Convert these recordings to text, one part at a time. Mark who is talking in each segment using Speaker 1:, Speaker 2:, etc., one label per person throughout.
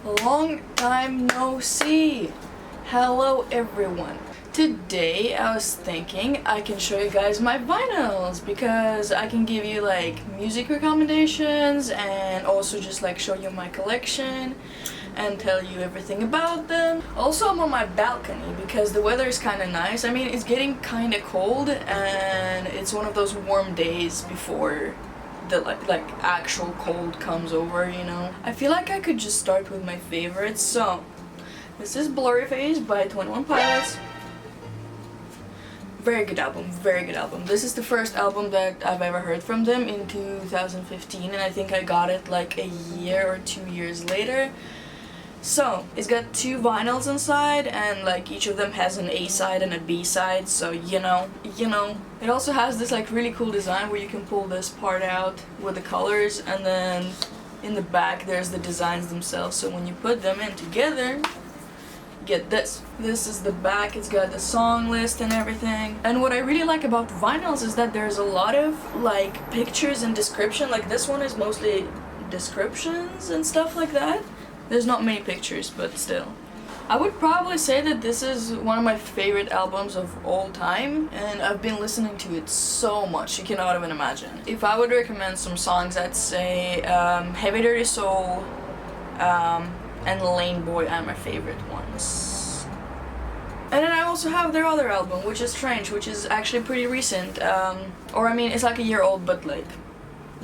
Speaker 1: Long time no see. Hello everyone. Today I was thinking I can show you guys my vinyls because I can give you like music recommendations and also just like show you my collection and tell you everything about them. Also, I'm on my balcony because the weather is kind of nice. I mean, it's getting kind of cold and it's one of those warm days before the like actual cold comes over, you know. I feel like I could just start with my favorites. So this is Blurryface by 21 Pilots. Very good album, very good album. This is the first album that I've ever heard from them in 2015, and I think I got it like a year or 2 years later. So it's got two vinyls inside, and like each of them has an A side and a B side, so you know. It also has this like really cool design where you can pull this part out with the colors, and then in the back there's the designs themselves, so when you put them in together, get this. This is the back, it's got the song list and everything. And what I really like about vinyls is that there's a lot of like pictures and description. Like this one is mostly descriptions and stuff like that. There's not many pictures, but still. I would probably say that this is one of my favorite albums of all time, and I've been listening to it so much, you cannot even imagine. If I would recommend some songs, I'd say Heavy Dirty Soul and Lane Boy are my favorite ones. And then I also have their other album, which is Strange, which is actually pretty recent. Or I mean, it's like a year old, but like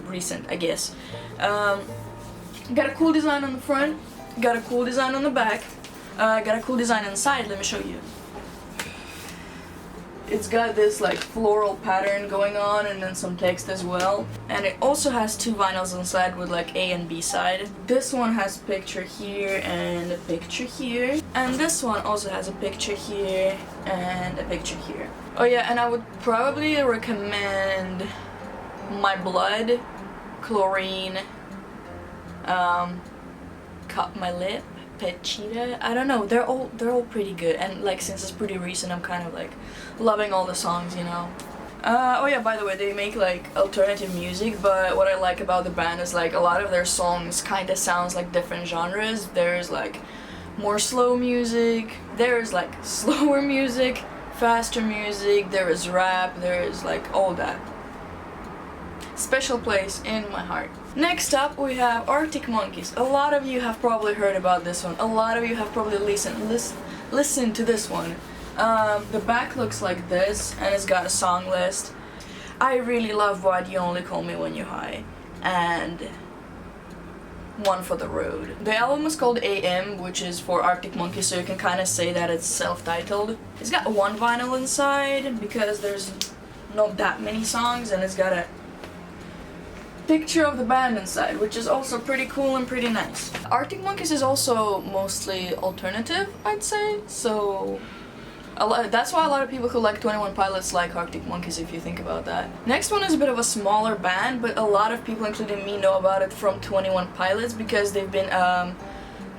Speaker 1: recent, I guess. Got a cool design on the front, got a cool design on the back, got a cool design inside. Let me show you. It's got this like floral pattern going on and then some text as well. And it also has two vinyls inside with like A and B side. This one has a picture here and a picture here. And this one also has a picture here and a picture here. Oh yeah, and I would probably recommend My Blood, Chlorine, Cut My Lip, Pechita. I don't know, they're all pretty good, and like since it's pretty recent, I'm kind of like loving all the songs, you know. Oh yeah, by the way, they make like alternative music, but what I like about the band is like a lot of their songs kind of sounds like different genres. There's like more slow music, there's like slower music, faster music, there is rap, there is like all that. Special place in my heart. Next up we have Arctic Monkeys. A lot of you have probably heard about this one. A lot of you have probably listened to this one. The back looks like this and it's got a song list. I really love Why'd You Only Call Me When You're High and One for the Road. The album is called AM, which is for Arctic Monkeys, so you can kind of say that it's self-titled. It's got one vinyl inside because there's not that many songs, and it's got a picture of the band inside, which is also pretty cool and pretty nice. Arctic Monkeys is also mostly alternative, I'd say, so that's why a lot of people who like 21 Pilots like Arctic Monkeys, if you think about that. Next one is a bit of a smaller band, but a lot of people, including me, know about it from 21 Pilots because they've been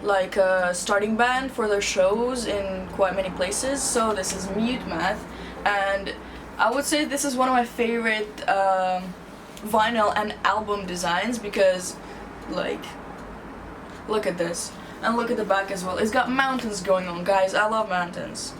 Speaker 1: like a starting band for their shows in quite many places. So this is Mute Math, and I would say this is one of my favorite vinyl and album designs because like look at this and look at the back as well. It's got mountains going on, guys. I love mountains.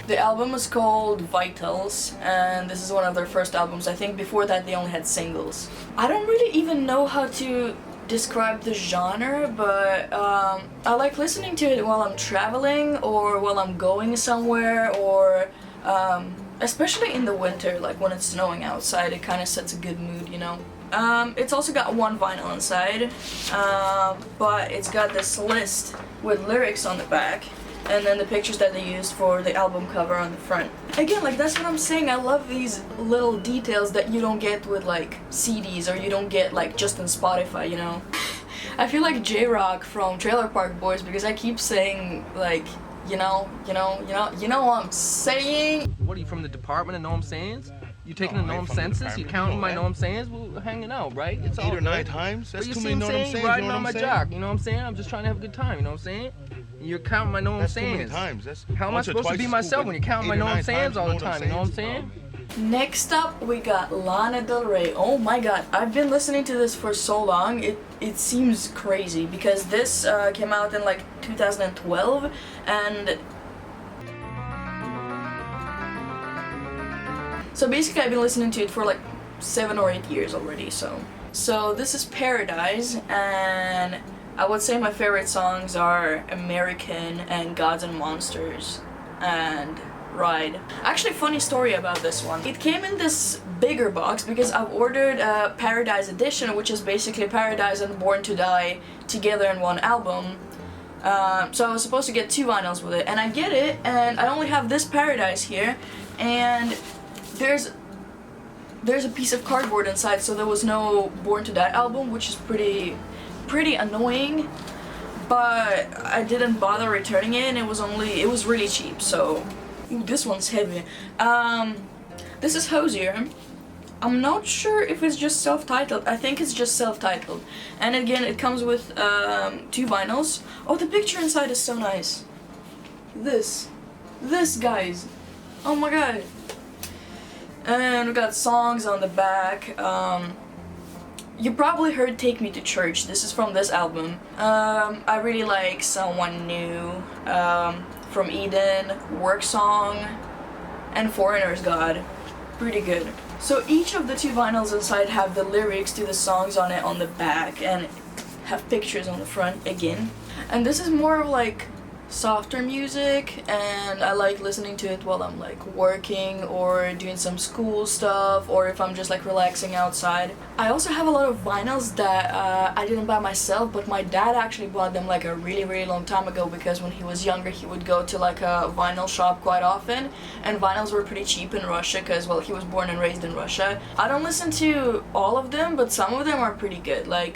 Speaker 1: The album is called Vitals, and this is one of their first albums. I think before that they only had singles. I don't really even know how to describe the genre, but I like listening to it while I'm traveling or while I'm going somewhere, or especially in the winter, like when it's snowing outside. It kind of sets a good mood, you know. It's also got one vinyl inside, but it's got this list with lyrics on the back, and then the pictures that they used for the album cover on the front. Again, like that's what I'm saying, I love these little details that you don't get with like CDs, or you don't get like just on Spotify, you know. I feel like J-Rock from Trailer Park Boys because I keep saying like, you know what I'm saying?
Speaker 2: What are you, from the Department of Noam Sands? You taking the Noam census? You counting my Noam Sands? We're hanging out, right? It's all
Speaker 3: 8 or 9 times? That's too many Noam Sands, you know
Speaker 2: riding
Speaker 3: what
Speaker 2: on my
Speaker 3: I'm saying?
Speaker 2: jock, you know what I'm saying? I'm just trying to have a good time, you know what I'm saying? You're counting my Noam
Speaker 3: That's too many
Speaker 2: Sands.
Speaker 3: times. That's
Speaker 2: How am I
Speaker 3: once or
Speaker 2: supposed to
Speaker 3: twice
Speaker 2: be
Speaker 3: is
Speaker 2: myself
Speaker 3: cool,
Speaker 2: when you're counting my
Speaker 3: but 8 or 9
Speaker 2: Noam Sands
Speaker 3: times,
Speaker 2: all the
Speaker 3: you know
Speaker 2: time, you know what I'm saying?
Speaker 1: Next up, we got Lana Del Rey. Oh my god, I've been listening to this for so long, it seems crazy because this came out in like 2012 and so basically I've been listening to it for like 7 or 8 years already, so this is Paradise, and I would say my favorite songs are American and Gods and Monsters and Ride. Actually, funny story about this one. It came in this bigger box because I've ordered a Paradise edition, which is basically Paradise and Born to Die together in one album. So I was supposed to get 2 vinyls with it, and I get it, and I only have this Paradise here, and there's a piece of cardboard inside, so there was no Born to Die album, which is pretty annoying. But I didn't bother returning it, and it was really cheap. So, ooh, this one's heavy. This is Hozier. I'm not sure if it's just self-titled. I think it's just self-titled. And again, it comes with 2 vinyls. Oh, the picture inside is so nice. This guys. Oh my god. And we got songs on the back. You probably heard Take Me to Church. This is from this album. I really like Someone New, From Eden, Work Song, and Foreigner's God. Pretty good. So each of the 2 vinyls inside have the lyrics to the songs on it on the back and have pictures on the front again. And this is more of like softer music, and I like listening to it while I'm like working or doing some school stuff, or if I'm just like relaxing outside. I also have a lot of vinyls that I didn't buy myself, but my dad actually bought them like a really long time ago, because when he was younger he would go to like a vinyl shop quite often, and vinyls were pretty cheap in Russia because, well, he was born and raised in Russia. I don't listen to all of them, but some of them are pretty good, like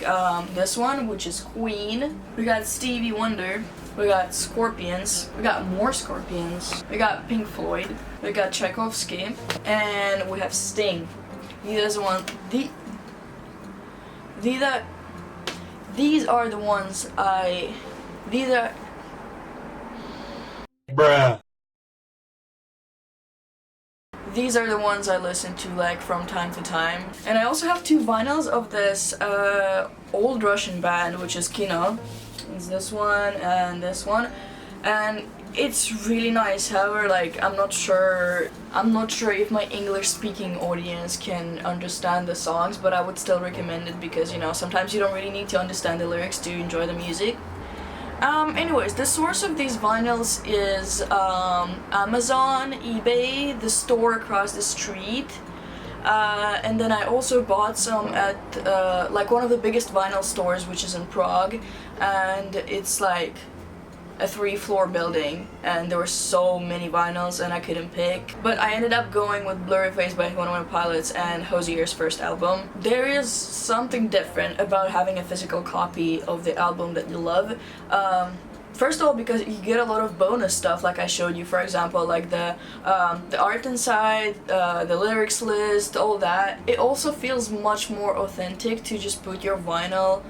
Speaker 1: this one, which is Queen. We got Stevie Wonder. We got Scorpions, we got more Scorpions, we got Pink Floyd, we got Tchaikovsky, and we have Sting. These are the ones
Speaker 3: Bruh.
Speaker 1: These are the ones I listen to like from time to time. And I also have 2 vinyls of this old Russian band, which is Kino. It's this one and this one, and it's really nice. However, like I'm not sure if my English speaking audience can understand the songs, but I would still recommend it because, you know, sometimes you don't really need to understand the lyrics to enjoy the music. Anyways, the source of these vinyls is Amazon, eBay, the store across the street. And then I also bought some at like one of the biggest vinyl stores, which is in Prague, and it's like a 3-floor building, and there were so many vinyls and I couldn't pick. But I ended up going with Blurry Face by 21 Pilots and Hozier's first album. There is something different about having a physical copy of the album that you love. First of all, because you get a lot of bonus stuff, like I showed you, for example, like the art inside, the lyrics list, all that. It also feels much more authentic to just put your vinyl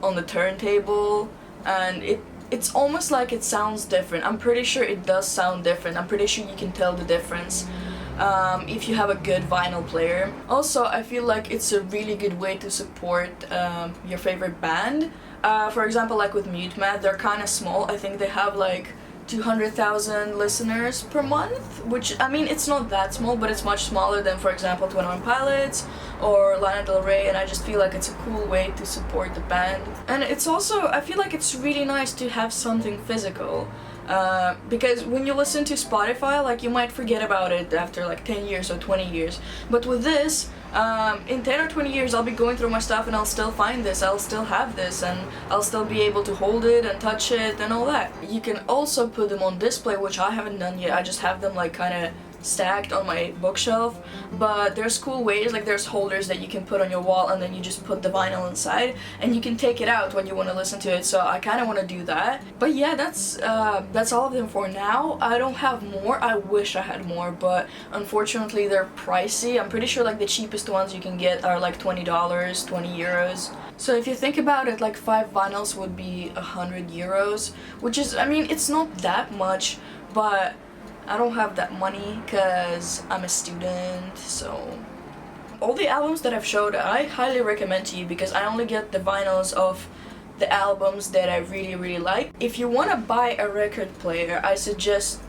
Speaker 1: on the turntable, and it's almost like it sounds different. I'm pretty sure it does sound different. I'm pretty sure you can tell the difference if you have a good vinyl player. Also, I feel like it's a really good way to support your favorite band. For example, like with Mute Math, they're kind of small. I think they have like 200,000 listeners per month, which, I mean, it's not that small, but it's much smaller than, for example, 21 Pilots or Lana Del Rey, and I just feel like it's a cool way to support the band. And it's also, I feel like it's really nice to have something physical. Because when you listen to Spotify, like, you might forget about it after like 10 years or 20 years. But with this, in 10 or 20 years, I'll be going through my stuff and I'll still find this, I'll still have this, and I'll still be able to hold it and touch it and all that. You can also put them on display, which I haven't done yet. I just have them like kind of stacked on my bookshelf, but there's cool ways, like there's holders that you can put on your wall, and then you just put the vinyl inside and you can take it out when you want to listen to it. So I kind of want to do that. But yeah, that's all of them for now. I don't have more. I wish I had more, but unfortunately they're pricey. I'm pretty sure like the cheapest ones you can get are like $20, 20 euros. So if you think about it, like 5 vinyls would be 100 euros, which is, I mean, it's not that much, but I don't have that money because I'm a student, so all the albums that I've showed I highly recommend to you because I only get the vinyls of the albums that I really like. If you want to buy a record player, I suggest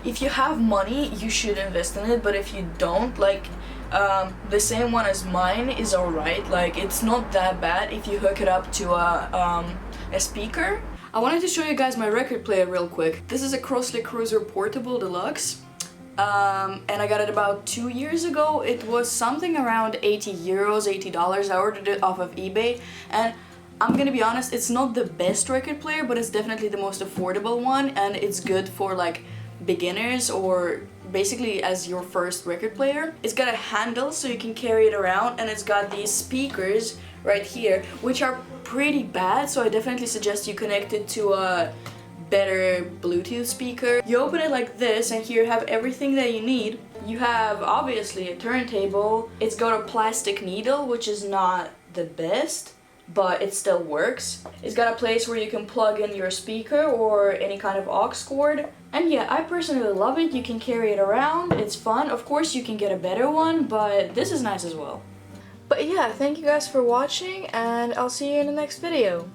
Speaker 1: if you have money you should invest in it, but if you don't, like the same one as mine is alright. Like it's not that bad if you hook it up to a speaker. I wanted to show you guys my record player real quick. This is a Crossley Cruiser Portable Deluxe. And I got it about 2 years ago. It was something around 80 euros, $80. I ordered it off of eBay, and I'm gonna be honest, it's not the best record player, but it's definitely the most affordable one, and it's good for like beginners or basically as your first record player. It's got a handle so you can carry it around, and it's got these speakers right here, which are pretty bad, so I definitely suggest you connect it to a better Bluetooth speaker. You open it like this, and here you have everything that you need. You have obviously a turntable. It's got a plastic needle, which is not the best, but it still works. It's got a place where you can plug in your speaker or any kind of aux cord. And yeah, I personally love it. You can carry it around. It's fun. Of course you can get a better one, but this is nice as well. But yeah, thank you guys for watching, and I'll see you in the next video.